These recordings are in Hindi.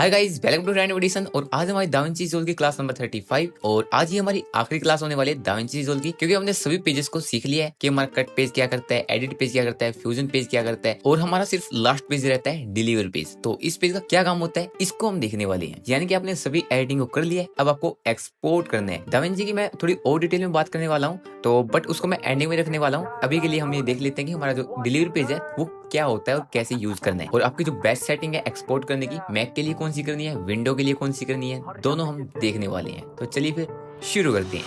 Hi guys, welcome to random edition. और आज हमारी दाविंची रिजॉल्व की क्लास नंबर 35 और आज ही हमारी आखिरी क्लास होने वाली है दाविंची रिजॉल्व की, क्योंकि हमने सभी पेजेस को सीख लिया है कि हमारा कट पेज क्या करता है, एडिट पेज क्या करता है, फ्यूजन पेज क्या करता है और हमारा सिर्फ लास्ट पेज रहता है डिलीवर पेज। तो इस पेज का क्या काम होता है इसको हम देखने वाले हैं। यानी कि आपने सभी एडिटिंग को कर लिया है, अब आपको एक्सपोर्ट करना है। दाविंची की मैं थोड़ी और डिटेल में बात करने वाला हूँ, तो बट उसको मैं एंडिंग में रखने वाला हूँ। अभी के लिए हम ये देख लेते हैं कि हमारा जो डिलीवर पेज है वो क्या होता है और कैसे यूज करना है। और आपकी जो बेस्ट सेटिंग है एक्सपोर्ट करने की, मैक के लिए कौन सी करनी है, विंडो के लिए कौन सी करनी है, दोनों हम देखने वाले हैं। तो चलिए फिर शुरू करते हैं।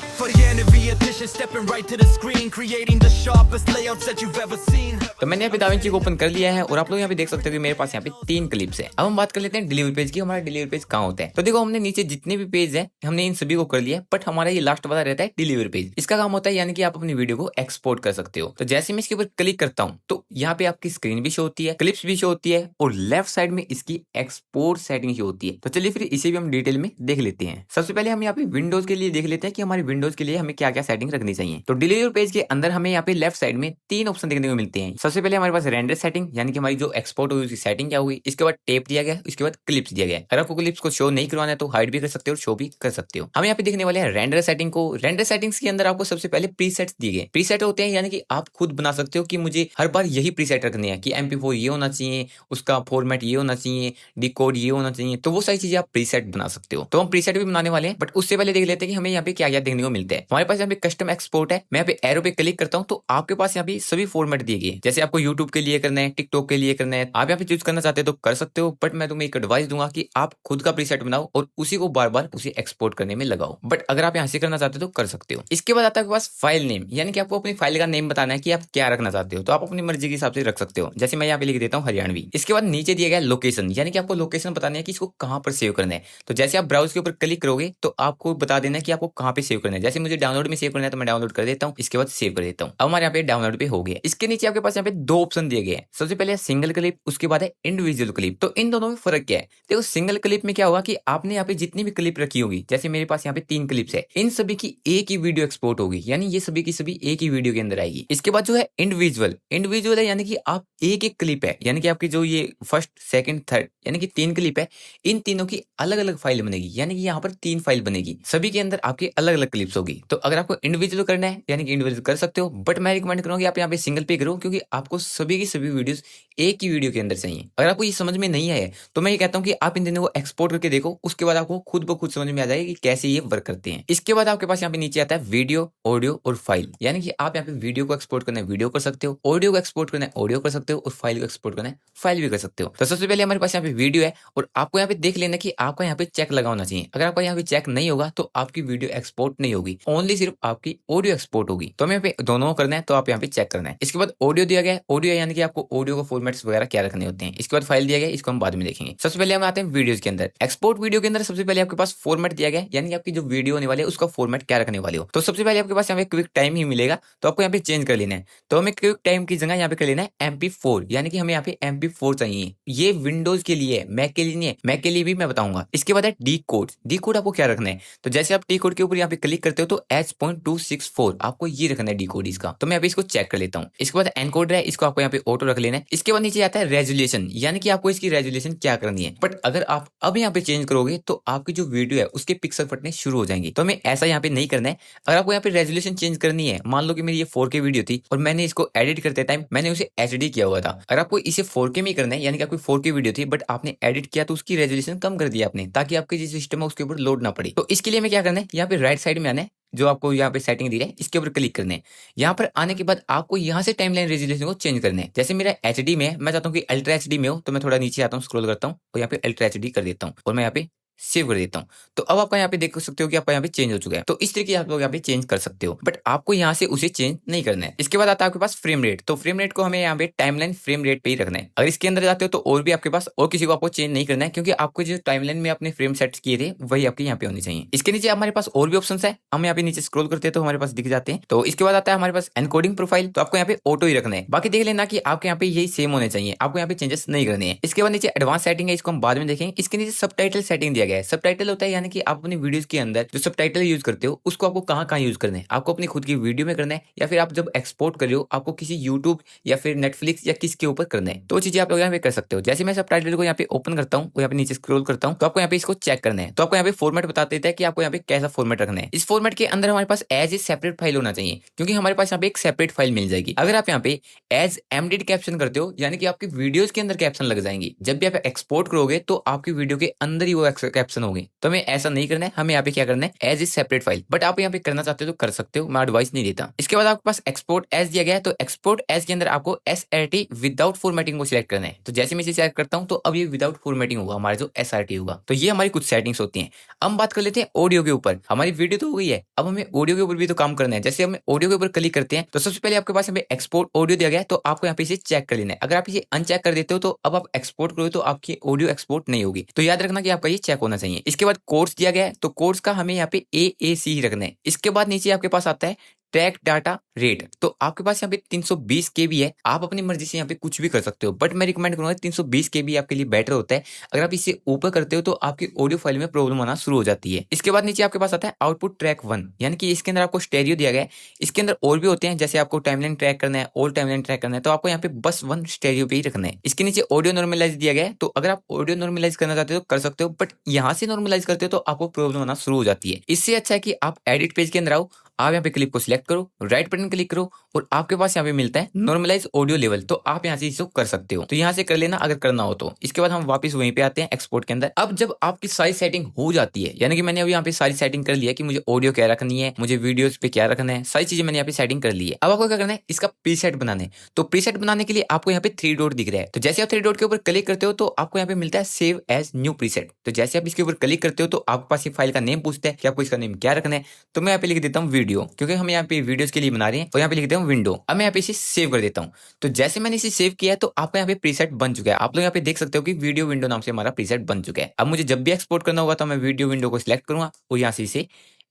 तो मैंने यहाँ पे दाविंची को ओपन कर लिया है और आप लोग यहाँ पे देख सकते हो कि मेरे पास यहाँ पे 3 क्लिप्स है। अब हम बात कर लेते हैं डिलीवरी पेज की। हमारा डिलीवरी पेज कहाँ होता है? तो देखो, हमने नीचे जितने भी पेज है हमने इन सभी को कर लिया है, बट हमारा ये लास्ट वाला रहता है डिलीवरी पेज। इसका काम होता है यानी कि आप अपनी वीडियो को एक्सपोर्ट कर सकते हो। तो जैसे मैं इसके ऊपर क्लिक करता हूँ तो यहाँ पे आपकी स्क्रीन भी शो होती है, क्लिप्स भी शो होती है और लेफ्ट साइड में इसकी एक्सपोर्ट सेटिंग शो होती है। तो चलिए फिर इसे भी हम डिटेल में देख लेते हैं। सबसे पहले हम यहाँ पे विंडोज के लिए देख लेते हैं कि हमारी विंडोज के लिए हमें क्या क्या सेटिंग रखनी चाहिए। तो डिलीवरी पेज के अंदर हमें यहाँ पे लेफ्ट साइड में 3 ऑप्शन देखने को मिलते हैं। सबसे पहले हमारे पास रेंडर सेटिंग, यानी कि हमारी जो एक्सपोर्ट हुई उसकी सेटिंग क्या हुई। इसके बाद टेप दिया गया, इसके बाद क्लिप्स दिया गया। अगर आपको क्लिप्स को शो नहीं करवाना है तो हाइड भी कर सकते हो और शो भी कर सकते हो। हम यहाँ पे देखने वाले हैं रेंडर सेटिंग को। रेंडर सेटिंग्स के अंदर आपको सबसे पहले प्रीसेट्स दिए गए। प्रीसेट होते हैं यानी कि आप खुद बना सकते हो कि मुझे हर बार यही प्रीसेट रखनी है कि MP4 ये होना चाहिए, उसका फॉर्मेट ये होना चाहिए, डिकोड ये होना चाहिए। तो वो सारी चीजें आप प्रीसेट बना सकते हो। तो हम प्रीसेट भी बनाने वाले हैं, बट उससे पहले देख लेते हैं कि हमें यहाँ पे क्या क्या देखने को मिलता है। हमारे पास यहाँ पे कस्टम एक्सपोर्ट है। मैं यहाँ पे एरो पे क्लिक करता हूँ तो आपके पास यहाँ पे सभी फॉर्मेट दिए गए। जैसे आपको यूट्यूब के लिए करना है, टिकटॉक के लिए करना है, आप यहाँ पे चूज करना चाहते हो तो कर सकते हो, बट मैं तुम्हें एक एडवाइस दूंगा कि आप खुद का प्रीसेट बनाओ और उसी को बार बार उसे एक्सपोर्ट करने में लगाओ। बट अगर आप यहाँ से करना चाहते हो तो कर सकते हो। इसके बाद आता है आपके पास फाइल नेम, यानी कि आपको अपनी फाइल का नेम बताना है कि आप क्या रखना चाहते हो। तो आप अपनी मर्जी के हिसाब से रख सकते हो। जैसे मैं यहाँ पे लिख देता हूँ हरियाणवी। इसके बाद नीचे दिया गया लोकेशन, यानी कि आपको लोकेशन बताना है कि इसको कहाँ पर सेव करना है। तो जैसे आप ब्राउज के ऊपर क्लिक करोगे तो आपको बता देना है कि आपको कहाँ पे सेव करना है। जैसे मुझे डाउनलोड में सेव करना है तो मैं डाउनलोड कर देता हूँ, इसके बाद सेव कर देता हूँ। अब हमारे यहाँ पे डाउनलोड पे हो गया। इसके नीचे आपके पास यहाँ पे 2 ऑप्शन दिए गए हैं। सबसे पहले सिंगल क्लिप, उसके बाद है इंडिविजुअल क्लिप। तो इन दोनों में फर्क क्या है? देखो, सिंगल क्लिप में क्या होगा कि आपने यहाँ पे जितनी भी क्लिप रखी होगी, जैसे मेरे पास यहाँ पे 3 क्लिप्स है, इन सभी की एक ही वीडियो एक्सपोर्ट होगी, यानी ये सभी की सभी एक ही वीडियो के अंदर आएगी। इसके बाद जो है इंडिविजुअल, इंडिविजुअल है यानी कि आप एक एक क्लिप है, यानी कि आपकी जो ये फर्स्ट सेकंड थर्ड यानी कि 3 क्लिप है, इन तीनों की अलग अलग फाइल बनेगी। यानी कि यहाँ पर 3 फाइल बनेगी, सभी के अंदर आपकी अलग अलग क्लिप्स होगी। तो अगर आपको इंडिविजुअल करना है यानी कि इंडिविजुअल कर सकते हो, बट मैं रिकमेंड करूंगा कि आप यहाँ पे सिंगल पे करो, क्योंकि आपको सभी की सभी वीडियोस एक ही वीडियो के अंदर चाहिए। अगर आपको ये समझ में नहीं आया तो मैं ये कहता हूँ कि आप इन दिनों को एक्सपोर्ट करके देखो, उसके बाद आपको खुद ब खुद समझ में आ जाएगा कि कैसे ये वर्क करते हैं। इसके बाद आपके पास यहाँ पे नीचे आता है वीडियो, ऑडियो और फाइल, यानी कि आप यहाँ पे वीडियो को एक्सपोर्ट करना है वीडियो कर सकते हो, ऑडियो को एक्सपोर्ट करना है ऑडियो कर सकते हो और फाइल को एक्सपोर्ट करना है फाइल भी कर सकते हो। तो सबसे पहले हमारे पास यहाँ पे वीडियो है और आपको यहाँ पे देख लेना कि आपका यहाँ पे चेक लगा होना चाहिए। अगर आपका यहाँ पे चेक नहीं होगा तो आपकी वीडियो एक्सपोर्ट नहीं होगी, ओनली सिर्फ आपकी ऑडियो एक्सपोर्ट होगी। तो हमें यहाँ पे दोनों करना है, तो आप यहाँ पे चेक करना है। इसके बाद ऑडियो दिया गया, ऑडियो यानी कि आपको ऑडियो का फॉर्मेट्स वगैरह क्या रखने होते हैं। इसके बाद फाइल दिया गया, इसको हम बाद में देखेंगे। सबसे पहले हम आते हैं वीडियोज के अंदर। एक्सपोर्ट वीडियो के अंदर सबसे पहले आपके पास फॉर्मेट दिया गया, यानी कि आपकी जो वीडियो होने वाली है उसका फॉर्मेट क्या रखने वाले हो। तो सबसे पहले आपके पास यहाँ पे क्विक टाइम ही मिलेगा, तो आपको यहाँ पे चेंज कर लेना है। तो हमें क्विक टाइम की जगह यहाँ पे कर लेना है MP4, यानी कि हमें यहाँ पे MP4 चाहिए। ये विंडोज के लिए है, मैक के लिए नहीं है। मैक के लिए भी मैं बताऊंगा। इसके बाद है डी कोड। डी कोड आपको क्या रखना है? तो जैसे आप डी कोड के ऊपर यहाँ पे क्लिक करते हो तो H.264 आपको ये रखना है डी कोड इसका। तो मैं अभी इसको चेक कर लेता हूँ। इसके बाद एनकोडर है, इसको आपको यहाँ पे ऑटो रख लेना है। इसके बाद नीचे आता है रेजोल्यूशन, यानी कि आपको इसकी रेजोल्यूशन क्या करनी है। बट अगर आप अब यहाँ पे चेंज करोगे तो आपकी जो वीडियो है उसके पिक्सल फटने शुरू हो जाएंगे। तो हमें ऐसा यहाँ पे नहीं करना है। अगर आपको यहाँ पे रेजोल्यूशन चेंज करनी है, मान लो कि मेरी ये 4K वीडियो थी और मैंने इसको एडिट करते टाइम मैंने उसे HD किया हुआ था। अगर आपको इसे 4K में करना है, यानी कि आपकी 4K वीडियो थी बट आपने एडिट किया तो उसकी रेजोल्यूशन कम कर दिया आपने, ताकि आपके जो सिस्टम है उसके ऊपर लोड ना पड़े। तो इसके लिए हमें क्या करना है, यहाँ पे राइट साइड में आना है, जो आपको यहाँ पे सेटिंग दी है इसके ऊपर क्लिक करने हैं। यहाँ पर आने के बाद आपको यहाँ से टाइमलाइन रेजोल्यूशन को चेंज करना है। जैसे मेरा HD में है, मैं चाहता हूँ कि अल्ट्रा HD में हो, तो मैं थोड़ा नीचे आता हूँ, स्क्रॉल करता हूँ और यहाँ पे अल्ट्रा HD कर देता हूँ और मैं यहाँ पे सेव कर देता हूँ। तो अब आपका यहाँ पे देख सकते हो कि आपका यहाँ पे चेंज हो चुका है। तो इस तरीके आप लोग यहाँ पे चेंज कर सकते हो, बट आपको यहाँ से उसे चेंज नहीं करना है। इसके बाद आता है आपके पास फ्रेम रेट। तो फ्रेम रेट को हमें यहाँ पे टाइमलाइन फ्रेम रेट पे ही रखना है। अगर इसके अंदर जाते हो तो और भी आपके पास और किसी को आपको चेंज नहीं करना है, क्योंकि आपको जो टाइमलाइन में अपने फ्रेम सेट किए थे वही आपके यहाँ पे होने चाहिए। इसके नीचे हमारे पास और भी ऑप्शन है, हम यहाँ पे नीचे स्क्रॉल करते हैं तो हमारे पास दिख जाते हैं। तो इसके बाद आता है हमारे पास एनकोडिंग प्रोफाइल। तो आपको यहाँ पे ऑटो ही रखना है, बाकी देख लेना कि आपके यहाँ पे यही सेम होने चाहिए, आपको यहाँ पे चेंजेस नहीं करने हैं। इसके बाद नीचे एडवांस सेटिंग है, इसको हम बाद में देखेंगे। इसके नीचे सबटाइटल सेटिंग दिया दिया गया है। सबटाइटल होता है यानी कि आप अपनी वीडियोस के अंदर जो सबटाइटल यूज करते हो उसको आपको कहाँ यूज करना है, आपको अपनी खुद की वीडियो में करना है या फिर आप जब एक्सपोर्ट कर रहे हो आपको किसी यूट्यूब या फिर नेटफ्लिक्स या किसके ऊपर करना है। तो चीजें आप लोग यहाँ पे कर सकते हो। जैसे मैं सबटाइटल को यहाँ पे ओपन करता हूँ, यहाँ पे नीचे स्क्रॉल करता हूँ, तो आपको यहाँ पे इसको चेक करना है। तो आपको यहाँ पे फॉर्मेट बता देता है कि आपको यहाँ पे कैसा फॉर्मेट रखना है। इस फॉर्मेट के अंदर हमारे पास एज ए सेपरेट फाइल होना चाहिए, क्योंकि हमारे पास यहाँ पे एक सेपरेट फाइल मिल जाएगी। अगर आप यहाँ पे एज एमडेड कैप्शन करते हो यानी कि आपकी वीडियोस के अंदर कैप्शन लग जाएंगी, जब भी आप एक्सपोर्ट करोगे तो आपकी वीडियो के अंदर ही वो कैप्शन होंगे। तो हमें ऐसा नहीं करना है, हमें यहाँ पे क्या करना है as a separate file. But आप यहाँ पे करना चाहते हो तो कर सकते हो, मैं एडवाइस नहीं देता। इसके बाद आपके पास एक्सपोर्ट एज दिया गया है, तो एक्सपोर्ट एज के अंदर आपको SRT विदाउट फॉर्मेटिंग को सिलेक्ट करना है। तो जैसे मैं इसे सिलेक्ट करता हूँ तो अब ये विदाउट फॉर्मेटिंग होगा, हमारा जो SRT होगा। तो ये हमारी कुछ सेटिंग्स होती हैं। अब बात कर लेते हैं ऑडियो के ऊपर। हमारी वीडियो तो हो गई है, अब हमें ऑडियो के ऊपर भी तो काम करना है। जैसे हमें ऑडियो के ऊपर क्लिक करते हैं तो सबसे पहले आपके पास एक्सपोर्ट ऑडियो दिया गया है, तो आपको यहाँ पे इसे चेक कर लेना है। अगर आप इसे अनचेक कर देते हो तो अब आप एक्सपोर्ट करोगे तो आपकी ऑडियो एक्सपोर्ट नहीं होगी। तो याद रखना कि आपका ये चेक होना चाहिए। इसके बाद कोर्स दिया गया है, तो कोर्स का हमें यहाँ पे AAC ही रखना है। इसके बाद नीचे आपके पास आता है ट्रैक डाटा रेट, तो आपके पास यहाँ पे 320 KB है। आप अपनी मर्जी से यहाँ पे कुछ भी कर सकते हो, बट मैं रिकमेंड करूंगा 320 KB आपके लिए बेटर होता है। अगर आप इसे ऊपर करते हो तो आपकी ऑडियो फाइल में प्रॉब्लम आना शुरू हो जाती है। इसके बाद नीचे आपके पास आता है आउटपुट ट्रैक 1, यानी कि इसके अंदर आपको स्टेरियो दिया गया है। इसके अंदर और भी होते हैं, जैसे आपको टाइमलाइन ट्रैक करना है, ऑल टाइमलाइन ट्रैक करना है, तो आपको यहाँ पे बस 1 स्टेरियो पे ही रखना है। इसके नीचे ऑडियो नॉर्मलाइज दिया गया है, तो अगर आप ऑडियो नॉर्मलाइज करना चाहते हो तो कर सकते हो, बट यहाँ से नॉर्मलाइज करते हो तो आपको प्रॉब्लम आना शुरू हो जाती है। इससे अच्छा है कि आप एडिट पेज के अंदर आओ, आप यहाँ पे क्लिप को सिलेक्ट करो, राइट बटन क्लिक करो और आपके पास यहाँ पे मिलता है नॉर्मलाइज ऑडियो लेवल, तो आप यहाँ से इसको कर सकते हो। तो यहाँ से कर लेना अगर करना हो तो। इसके बाद हम वापस वहीं पे आते हैं एक्सपोर्ट के अंदर। अब जब आपकी सारी सेटिंग हो जाती है, यानी कि मैंने अभी यहाँ पे सारी सेटिंग कर लिया है कि मुझे ऑडियो क्या रखनी है, मुझे वीडियोस पे क्या रखना है, सारी चीजें मैंने यहाँ पे सेटिंग कर ली है। अब आपको क्या करना है, इसका प्रीसेट बनाना है। तो प्रीसेट बनाने के लिए आपको यहाँ पे 3 डॉट दिख रहा है, तो जैसे आप 3 डॉट के ऊपर क्लिक करते हो तो आपको यहाँ पे मिलता है सेव एज न्यू प्रीसेट। तो जैसे आप इसके ऊपर क्लिक करते हो तो आपके पास ये फाइल का नेम पूछता है कि आपको इसका नेम क्या रखना है। तो मैं यहाँ पे लिख देता हूँ वीडियो, क्योंकि हम यहाँ पे वीडियोस के लिए बना रहे हैं, तो यहाँ पे लिख देता हूँ विंडो। अब मैं यहाँ पे इसे सेव कर देता हूँ। तो जैसे मैंने इसे सेव किया है तो आपका यहाँ पे प्रीसेट बन चुका है। आप लोग यहाँ पे देख सकते हो कि वीडियो विंडो नाम से हमारा प्रीसेट बन चुका है। अब मुझे जब भी एक्सपोर्ट करना होगा तो मैं वीडियो विंडो को सिलेक्ट करूंगा और यहाँ से इसे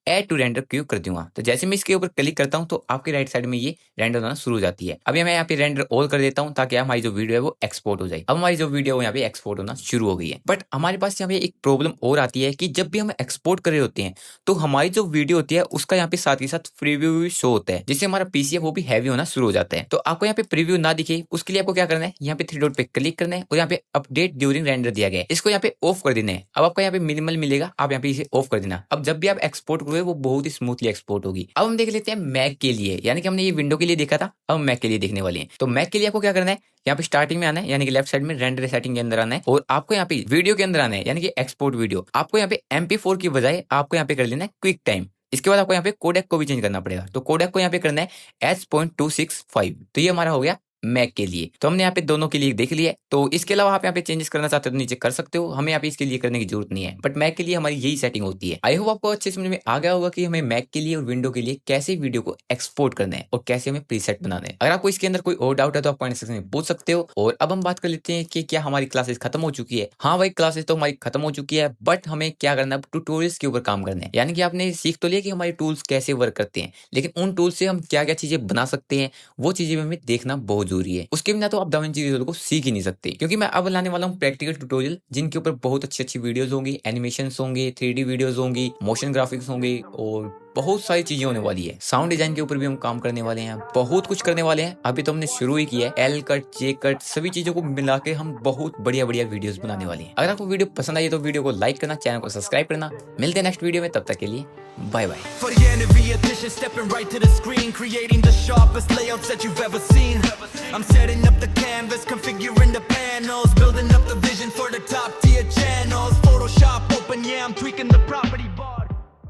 ऐड टू रेंडर क्यू कर दूंगा। तो जैसे मैं इसके ऊपर क्लिक करता हूं तो आपके राइट साइड में ये रेंडर होना शुरू हो जाती है। अब मैं यहाँ पे रेंडर ऑल कर देता हूं ताकि हमारी जो वीडियो है वो एक्सपोर्ट हो जाए। अब हमारी जो वीडियो है यहाँ पे एक्सपोर्ट होना शुरू हो गई है। बट हमारे पास यहाँ पे एक प्रॉब्लम और आती है कि जब भी हम एक्सपोर्ट कर रहे होते हैं तो हमारी जो वीडियो होती है उसका यहाँ पे साथ ही साथ प्रीव्यू भी शो होता है, जिससे हमारा पीसी है वो भी हैवी होना शुरू हो जाता है। तो आपको यहाँ पे प्रीव्यू ना दिखे उसके लिए आपको क्या करना है, यहाँ पे 3 डॉट पे क्लिक करना है और यहाँ पे अपडेट ड्यूरिंग रेंडर दिया गया है, इसको यहाँ पे ऑफ कर देना है। अब आपको यहाँ पे मिनिमल मिलेगा, आप यहाँ पे इसे ऑफ कर देना। अब जब भी आप एक्सपोर्ट करोगे वो बहुत ही स्मूथली एक्सपोर्ट होगी। अब हम देख लेते हैं मैक के लिए, यानी कि हमने ये विंडो के लिए देखा था, अब हम मैक के लिए देखने वाले हैं। तो मैक के लिए आपको क्या करना है, यहाँ पे स्टार्टिंग में आना है, यानी कि लेफ्ट साइड में रेंडर सेटिंग के अंदर आना है और आपको यहाँ पे वीडियो के अंदर आना है, यानी कि एक्सपोर्ट वीडियो। आपको यहाँ पे MP4 की बजाय आपको यहाँ पे कर लेना है क्विक टाइम। इसके बाद आपको यहाँ पे कोडेक को भी चेंज करना पड़ेगा, तो कोडेक को यहाँ पे करना है H.265। तो ये हमारा हो गया मैक के लिए। तो हमने यहाँ पे दोनों के लिए देख लिया है। तो इसके अलावा आप यहाँ पे चेंजेस करना चाहते हो तो नीचे कर सकते हो, हमें यहाँ पे इसके लिए करने की जरूरत नहीं है, बट मैक के लिए हमारी यही सेटिंग होती है। आई होप आपको अच्छे समझ में आ गया होगा कि हमें मैक के लिए और विंडो के लिए कैसे वीडियो को एक्सपोर्ट करना है और कैसे हमें प्रीसेट बनाना है। अगर आपको इसके अंदर कोई और डाउट है तो आप कमेंट सेक्शन में पूछ सकते हो। और अब हम बात कर लेते हैं कि क्या हमारी क्लासेस खत्म हो चुकी है। हाँ भाई, क्लासेस तो हमारी खत्म हो चुकी है, बट हमें क्या करना है, ट्यूटोरियल्स के ऊपर काम करना है। यानी कि आपने सीख तो लिया कि हमारे टूल्स कैसे वर्क करते हैं, लेकिन उन टूल्स से हम क्या क्या चीजें बना सकते हैं वो चीजें हमें देखना बहुत जरूरी है। उसके बिना तो आप दाविंची रिजॉल्व को सीख ही नहीं सकते, क्योंकि मैं अब लाने वाला हूँ प्रैक्टिकल ट्यूटोरियल जिनके ऊपर बहुत अच्छी वीडियोस होंगी, एनिमेशंस होंगे, 3D वीडियोस होंगी, मोशन ग्राफिक्स होंगे और बहुत सारी चीजें होने वाली है। साउंड डिजाइन के ऊपर भी हम काम करने वाले हैं, बहुत कुछ करने वाले हैं। अभी तो हमने शुरू ही किया है। L कट, J कट, सभी चीजों को मिला के हम बहुत बढ़िया वीडियोस बनाने वाले हैं। अगर आपको वीडियो पसंद आई तो वीडियो को लाइक करना, चैनल को सब्सक्राइब करना। मिलते हैं नेक्स्ट वीडियो में, तब तक के लिए bye bye. For the end of the edition, stepping right to the screen, creating the sharpest layouts that you've ever seen. I'm setting up the canvas, configuring the panels, building up the vision for the top tier channels. Photoshop open, yeah, I'm tweaking the property bar.